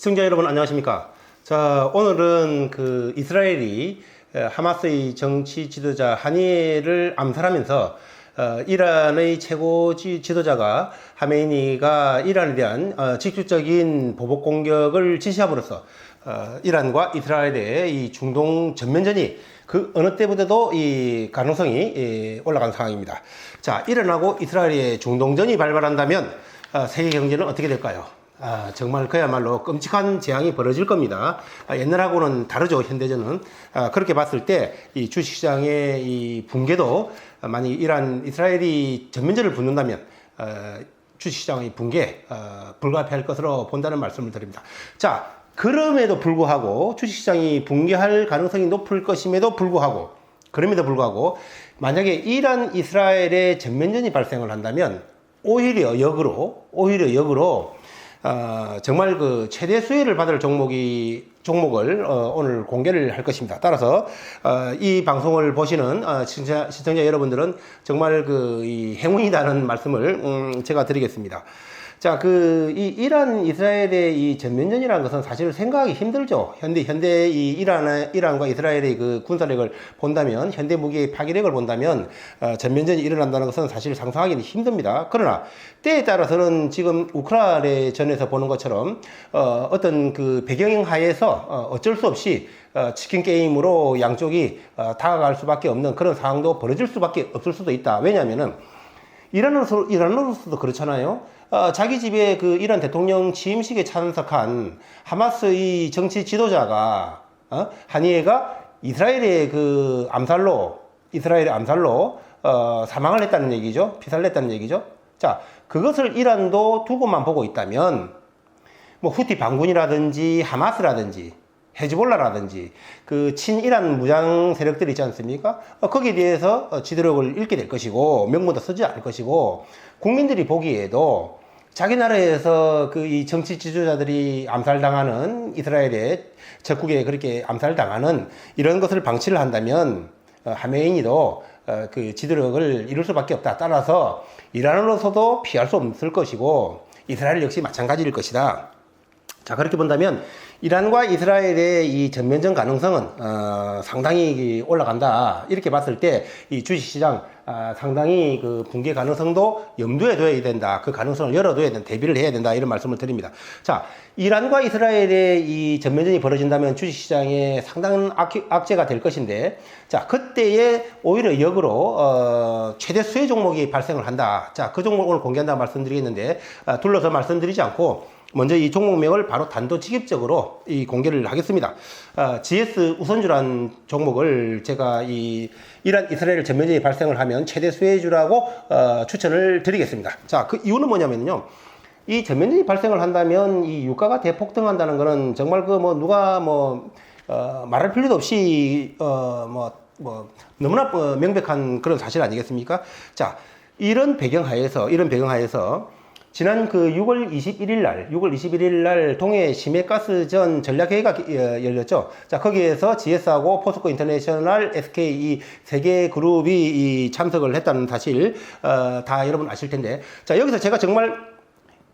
시청자 여러분 안녕하십니까? 자, 오늘은 이스라엘이 하마스의 정치 지도자 하니에를 암살하면서 이란의 최고 지도자가 하메이니가 이란에 대한 직접적인 보복 공격을 지시함으로써 이란과 이스라엘의 이 중동 전면전이 그 어느 때보다도 이 가능성이 올라간 상황입니다. 자, 이란하고 이스라엘의 중동전이 발발한다면 세계 경제는 어떻게 될까요? 정말 그야말로 끔찍한 재앙이 벌어질 겁니다. 옛날하고는 다르죠, 현대전은. 그렇게 봤을 때 이 주식시장의 이 붕괴도 만약 이스라엘이 전면전을 붙는다면 주식시장의 붕괴 불가피할 것으로 본다는 말씀을 드립니다. 자, 그럼에도 불구하고 주식시장이 붕괴할 가능성이 높을 것임에도 불구하고 만약에 이란 이스라엘의 전면전이 발생을 한다면 오히려 역으로 정말 최대 수혜를 받을 종목을 오늘 공개를 할 것입니다. 따라서 이 방송을 보시는 시청자 여러분들은 정말 이 행운이라는 말씀을 제가 드리겠습니다. 자, 이 이란 이스라엘의 이 전면전이라는 것은 사실 생각하기 힘들죠. 현대 이 이란과 이스라엘의 그 군사력을 본다면, 현대 무기의 파괴력을 본다면 전면전이 일어난다는 것은 사실 상상하기는 힘듭니다. 그러나 때에 따라서는 지금 우크라이나 전에서 보는 것처럼 어떤 그 배경 하에서 어쩔 수 없이 치킨 게임으로 양쪽이 다가갈 수밖에 없는 그런 상황도 벌어질 수밖에 없을 수도 있다. 왜냐하면은 이란으로서도 그렇잖아요. 자기 집에 그 이란 대통령 취임식에 참석한 하마스의 정치 지도자가 하니에가 이스라엘의 암살로 사망을 했다는 얘기죠. 피살을 했다는 얘기죠. 자, 그것을 이란도 두고만 보고 있다면 뭐 후티 반군이라든지 하마스라든지 헤즈볼라라든지 친이란 무장 세력들이 있지 않습니까? 거기에 대해서 지도력을 잃게 될 것이고 명분도 쓰지 않을 것이고 국민들이 보기에도 자기 나라에서 이 정치 지도자들이 암살당하는 이스라엘의 적국에 그렇게 암살당하는 이런 것을 방치를 한다면 하메이니도 지도력을 잃을 수밖에 없다. 따라서 이란으로서도 피할 수 없을 것이고 이스라엘 역시 마찬가지일 것이다. 자, 그렇게 본다면 이란과 이스라엘의 이 전면전 가능성은 상당히 올라간다. 이렇게 봤을 때 이 주식시장 상당히 붕괴 가능성도 염두에 둬야 된다. 그 가능성을 열어둬야 된다. 대비를 해야 된다. 이런 말씀을 드립니다. 자, 이란과 이스라엘의 이 전면전이 벌어진다면 주식시장에 상당한 악재가 될 것인데, 자, 그때에 오히려 역으로 최대 수혜 종목이 발생을 한다. 자, 그 종목을 오늘 공개한다고 말씀드리겠는데 둘러서 말씀드리지 않고 먼저 이 종목명을 바로 단도직입적으로 공개를 하겠습니다. GS 우선주란 종목을 제가 이란 이스라엘 전면전이 발생을 하면 최대 수혜주라고 추천을 드리겠습니다. 자, 그 이유는 뭐냐면요. 이 전면전이 발생을 한다면 이 유가가 대폭등한다는 것은 정말 누가 말할 필요도 없이 너무나 명백한 그런 사실 아니겠습니까? 자, 이런 배경하에서 지난 6월 21일 날 동해 심해가스전 전략회의가 열렸죠. 자, 거기에서 GS하고 포스코 인터내셔널, SK 이 세 개 그룹이 참석을 했다는 사실 다 여러분 아실 텐데, 자, 여기서 제가 정말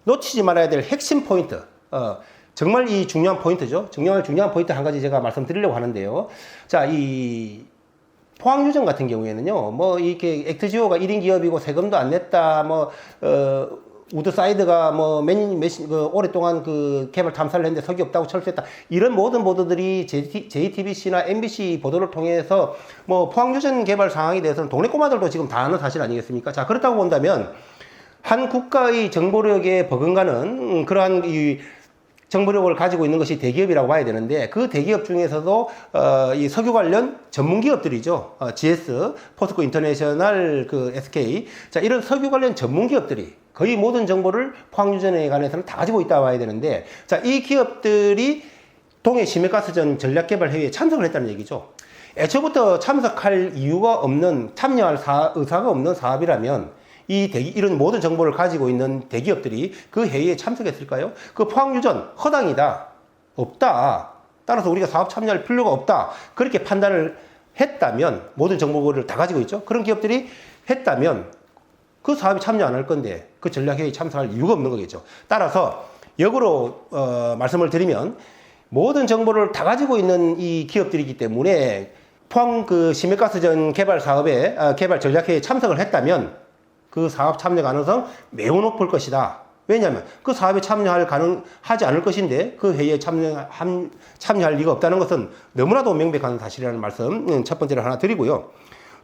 놓치지 말아야 될 핵심 포인트, 정말 이 중요한 포인트죠. 중요한 포인트 한 가지 제가 말씀드리려고 하는데요. 자, 이 포항유전 같은 경우에는요, 이렇게 액트지오가 1인 기업이고 세금도 안 냈다, 우드사이드가 오랫동안 개발 탐사를 했는데 석이 없다고 철수했다. 이런 모든 보도들이 JTBC나 MBC 보도를 통해서 포항유전 개발 상황에 대해서는 동네 꼬마들도 지금 다 아는 사실 아니겠습니까? 자, 그렇다고 본다면 한 국가의 정보력에 버금가는 그러한 이 정보력을 가지고 있는 것이 대기업이라고 봐야 되는데, 그 대기업 중에서도 이 석유 관련 전문 기업들이죠. GS, 포스코 인터내셔널, SK. 자, 이런 석유 관련 전문 기업들이 거의 모든 정보를 포항유전에 관해서는 다 가지고 있다고 봐야 되는데, 자, 이 기업들이 동해 심해가스전 전략개발 회의에 참석을 했다는 얘기죠. 애초부터 참석할 이유가 없는, 참여할 의사가 없는 사업이라면 이런 모든 정보를 가지고 있는 대기업들이 그 회의에 참석했을까요? 포항유전 허당이다. 없다. 따라서 우리가 사업 참여할 필요가 없다. 그렇게 판단을 했다면, 모든 정보를 다 가지고 있죠. 그런 기업들이 했다면 그 사업에 참여 안 할 건데 그 전략회의에 참석할 이유가 없는 거겠죠. 따라서 역으로 말씀을 드리면 모든 정보를 다 가지고 있는 이 기업들이기 때문에 포항 그 심해가스전 개발 사업에 개발 전략회의에 참석을 했다면 그 사업 참여 가능성 매우 높을 것이다. 왜냐하면 그 사업에 하지 않을 것인데 그 회의에 참여할 리가 없다는 것은 너무나도 명백한 사실이라는 말씀 첫 번째로 하나 드리고요.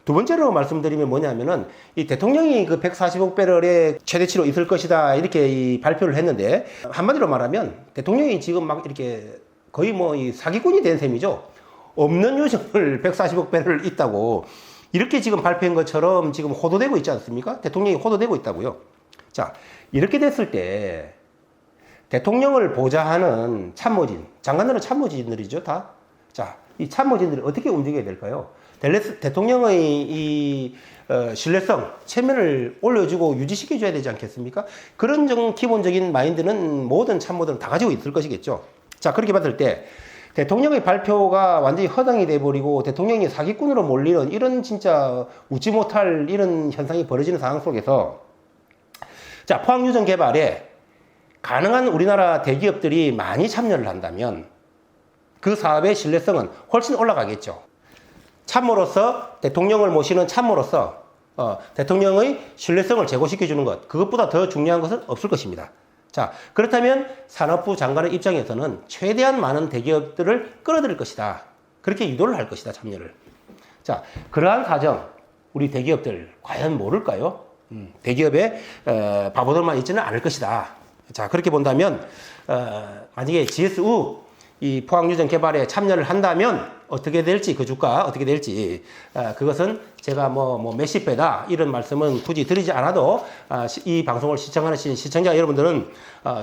두 번째로 말씀드리면 뭐냐면은 이 대통령이 그 140억 배럴의 최대치로 있을 것이다 이렇게 이 발표를 했는데 한마디로 말하면 대통령이 지금 막 이렇게 거의 뭐 이 사기꾼이 된 셈이죠. 없는 요청을 140억 배럴 있다고 이렇게 지금 발표한 것처럼 지금 호도되고 있지 않습니까? 대통령이 호도되고 있다고요. 자, 이렇게 됐을 때 대통령을 보좌하는 참모진, 장관들은 참모진들이죠, 다. 자, 이 참모진들이 어떻게 움직여야 될까요? 대통령의 이 신뢰성, 체면을 올려주고 유지시켜줘야 되지 않겠습니까? 그런 기본적인 마인드는 모든 참모들은 다 가지고 있을 것이겠죠. 자, 그렇게 봤을 때 대통령의 발표가 완전히 허당이 돼버리고 대통령이 사기꾼으로 몰리는 이런 진짜 웃지 못할 이런 현상이 벌어지는 상황 속에서 자, 포항유전 개발에 가능한 우리나라 대기업들이 많이 참여를 한다면 그 사업의 신뢰성은 훨씬 올라가겠죠. 참모로서 대통령을 모시는 참모로서 대통령의 신뢰성을 제고시켜주는 것, 그것보다 더 중요한 것은 없을 것입니다. 자, 그렇다면 산업부 장관의 입장에서는 최대한 많은 대기업들을 끌어들일 것이다. 그렇게 유도를 할 것이다, 참여를. 자, 그러한 사정, 우리 대기업들 과연 모를까요? 대기업에 바보들만 있지는 않을 것이다. 자, 그렇게 본다면 만약에 GSU 이 포항유전 개발에 참여를 한다면 어떻게 될지, 그 주가 어떻게 될지 그것은 제가 뭐 몇십 배다 이런 말씀은 굳이 드리지 않아도 이 방송을 시청하신 시청자 여러분들은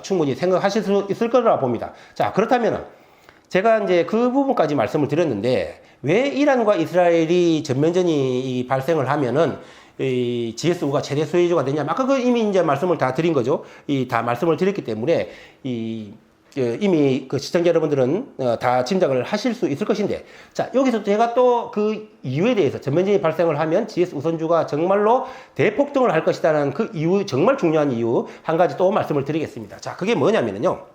충분히 생각하실 수 있을 거라 봅니다. 자, 그렇다면 제가 이제 그 부분까지 말씀을 드렸는데 왜 이란과 이스라엘이 전면전이 발생을 하면은 이 GSU가 최대 소유주가 되냐? 아까 그 이미 이제 말씀을 다 드린 거죠. 다 말씀을 드렸기 때문에 이미 그 시청자 여러분들은 다 짐작을 하실 수 있을 것인데, 자, 여기서 제가 또 그 이유에 대해서 전면전이 발생을 하면 GS 우선주가 정말로 대폭등을 할 것이라는 그 이유, 정말 중요한 이유 한 가지 또 말씀을 드리겠습니다. 자, 그게 뭐냐면요.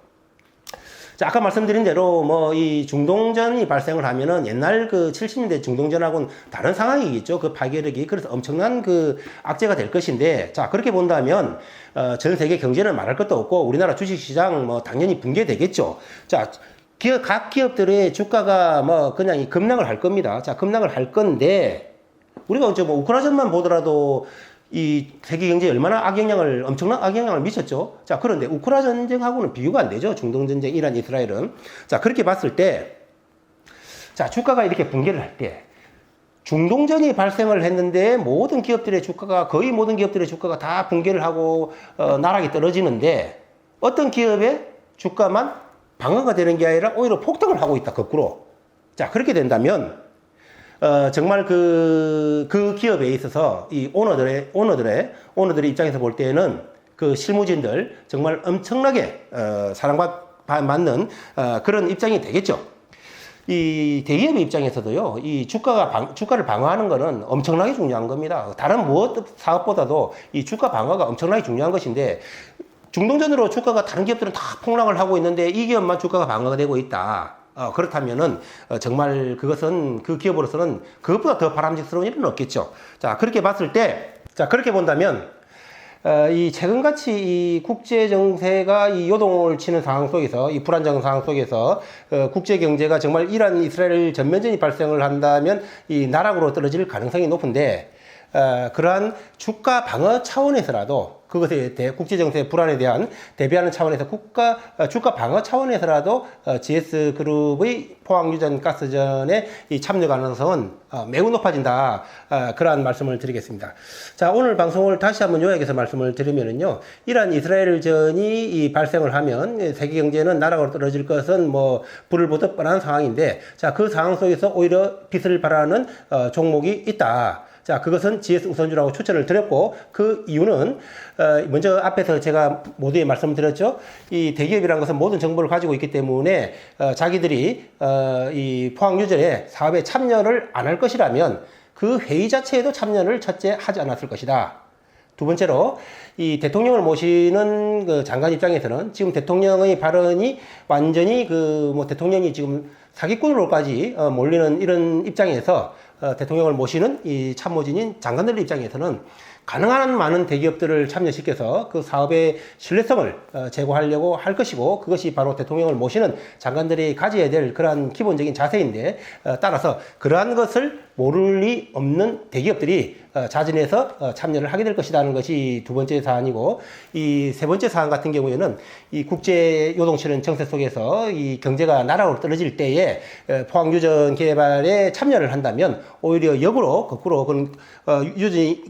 자, 아까 말씀드린 대로 뭐 이 중동전이 발생을 하면은 옛날 그 70년대 중동전하고는 다른 상황이겠죠. 그 파괴력이. 그래서 엄청난 그 악재가 될 것인데, 자, 그렇게 본다면 전 세계 경제는 말할 것도 없고 우리나라 주식시장 뭐 당연히 붕괴되겠죠. 자, 각 기업들의 주가가 뭐 그냥 급락을 할 겁니다. 자, 급락을 할 건데 우리가 뭐 우크라이나전만 보더라도 이 세계 경제에 얼마나 엄청난 악영향을 미쳤죠. 자, 그런데 우크라이나 전쟁하고는 비교가 안 되죠. 중동 전쟁, 이란, 이스라엘은. 자, 그렇게 봤을 때, 자, 주가가 이렇게 붕괴를 할 때, 중동전이 발생을 했는데 거의 모든 기업들의 주가가 다 붕괴를 하고 나락이 떨어지는데 어떤 기업의 주가만 방어가 되는 게 아니라 오히려 폭등을 하고 있다, 거꾸로. 자, 그렇게 된다면 정말 그 기업에 있어서 이 오너들의 입장에서 볼 때는 그 실무진들 정말 엄청나게 사랑받는 그런 입장이 되겠죠. 이 대기업의 입장에서도요, 이 주가를 방어하는 거는 엄청나게 중요한 겁니다. 다른 무엇 사업보다도 이 주가 방어가 엄청나게 중요한 것인데, 중동전으로 주가가 다른 기업들은 다 폭락을 하고 있는데 이 기업만 주가가 방어가 되고 있다. 그렇다면은 정말 그것은 그 기업으로서는 그것보다 더 바람직스러운 일은 없겠죠. 자, 그렇게 봤을 때, 자, 그렇게 본다면 이 최근같이 이 국제 정세가 이 요동을 치는 상황 속에서, 이 불안정 상황 속에서 국제 경제가 정말 이란 이스라엘 전면전이 발생을 한다면 이 나락으로 떨어질 가능성이 높은데, 그러한 주가 방어 차원에서라도 그것에 대해 국제정세 불안에 대한 대비하는 차원에서 주가 방어 차원에서라도 GS그룹의 포항유전 가스전에 이 참여 가능성은 매우 높아진다. 그러한 말씀을 드리겠습니다. 자, 오늘 방송을 다시 한번 요약해서 말씀을 드리면은요, 이란 이스라엘전이 발생을 하면 세계 경제는 나락으로 떨어질 것은 뭐 불을 보듯 뻔한 상황인데, 자, 그 상황 속에서 오히려 빛을 발하는 종목이 있다. 자, 그것은 GS 우선주라고 추천을 드렸고, 그 이유는 먼저 앞에서 제가 모두에 말씀드렸죠. 이 대기업이라는 것은 모든 정보를 가지고 있기 때문에 자기들이 이 포항유전의 사업에 참여를 안 할 것이라면 그 회의 자체에도 참여를 첫째 하지 않았을 것이다. 두 번째로 이 대통령을 모시는 그 장관 입장에서는 지금 대통령의 발언이 완전히 그 뭐 대통령이 지금 사기꾼으로까지 몰리는 이런 입장에서 대통령을 모시는 이 참모진인 장관들 입장에서는 가능한 많은 대기업들을 참여시켜서 그 사업의 신뢰성을 제고하려고 할 것이고, 그것이 바로 대통령을 모시는 장관들이 가져야 될 그러한 기본적인 자세인데, 따라서 그러한 것을 모를 리 없는 대기업들이 자진해서 참여를 하게 될 것이라는 것이 두 번째 사안이고, 이 세 번째 사안 같은 경우에는 이 국제 요동치는 정세 속에서 이 경제가 나락으로 떨어질 때에 포항유전 개발에 참여를 한다면 오히려 역으로 거꾸로 그런 유전이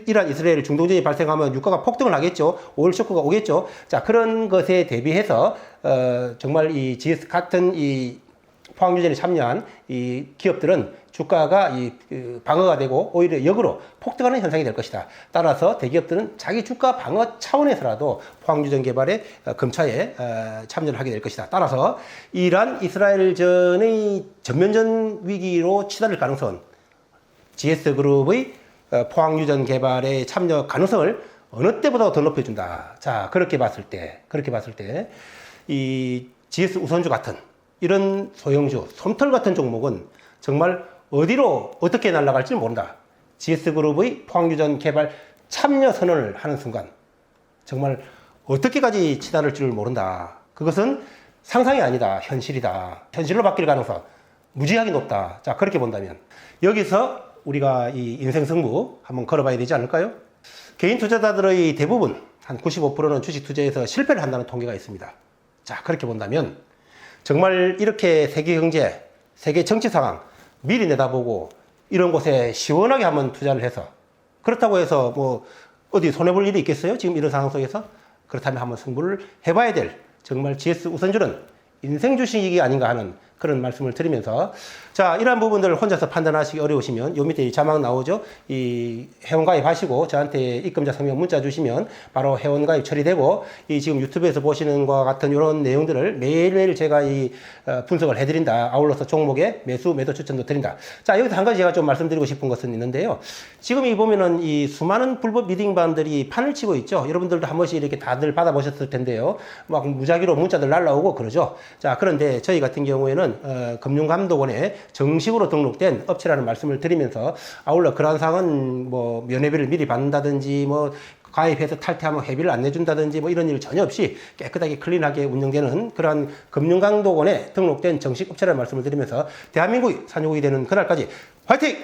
이란 이스라엘 중동전이 발생하면 유가가 폭등을 하겠죠. 오일 쇼크가 오겠죠. 자, 그런 것에 대비해서 정말 이 GS 같은 이 포항유전에 참여한 이 기업들은 주가가 방어가 되고 오히려 역으로 폭등하는 현상이 될 것이다. 따라서 대기업들은 자기 주가 방어 차원에서라도 포항유전 개발에 검차에 참여를 하게 될 것이다. 따라서 이란 이스라엘전의 전면전 위기로 치달을 가능성은 GS그룹의 포항유전 개발에 참여 가능성을 어느 때보다 더 높여준다. 자, 그렇게 봤을 때, 이 GS 우선주 같은 이런 소형주, 솜털 같은 종목은 정말 어디로 어떻게 날아갈지 모른다. GS그룹의 포항유전 개발 참여 선언을 하는 순간 정말 어떻게까지 치달을 줄 모른다. 그것은 상상이 아니다. 현실이다. 현실로 바뀔 가능성 무지하게 높다. 자, 그렇게 본다면 여기서 우리가 이 인생 승부 한번 걸어봐야 되지 않을까요? 개인 투자자들의 대부분 한 95%는 주식 투자에서 실패를 한다는 통계가 있습니다. 자, 그렇게 본다면 정말 이렇게 세계 경제, 세계 정치 상황 미리 내다보고 이런 곳에 시원하게 한번 투자를 해서, 그렇다고 해서 뭐 어디 손해볼 일이 있겠어요? 지금 이런 상황 속에서? 그렇다면 한번 승부를 해봐야 될 정말 GS 우선주는 인생 주식이 아닌가 하는 그런 말씀을 드리면서, 자, 이러한 부분들을 혼자서 판단하시기 어려우시면 요 밑에 이 자막 나오죠? 이 회원가입 하시고 저한테 입금자 성명 문자 주시면 바로 회원가입 처리되고, 이 지금 유튜브에서 보시는 것과 같은 이런 내용들을 매일매일 제가 이 분석을 해드린다. 아울러서 종목의 매수 매도 추천도 드린다. 자, 여기서 한 가지 제가 좀 말씀드리고 싶은 것은 있는데요. 지금 이 보면은 이 수많은 불법 리딩반들이 판을 치고 있죠. 여러분들도 한 번씩 이렇게 다들 받아보셨을 텐데요. 막 무작위로 문자들 날라오고 그러죠. 자, 그런데 저희 같은 경우에는 금융감독원에 정식으로 등록된 업체라는 말씀을 드리면서, 아울러 그러한 사항은 뭐 면회비를 미리 받는다든지 뭐 가입해서 탈퇴하면 회비를 안 내준다든지 뭐 이런 일 전혀 없이 깨끗하게 클린하게 운영되는 그러한 금융감독원에 등록된 정식 업체라는 말씀을 드리면서 대한민국이 산유국이 되는 그날까지 화이팅!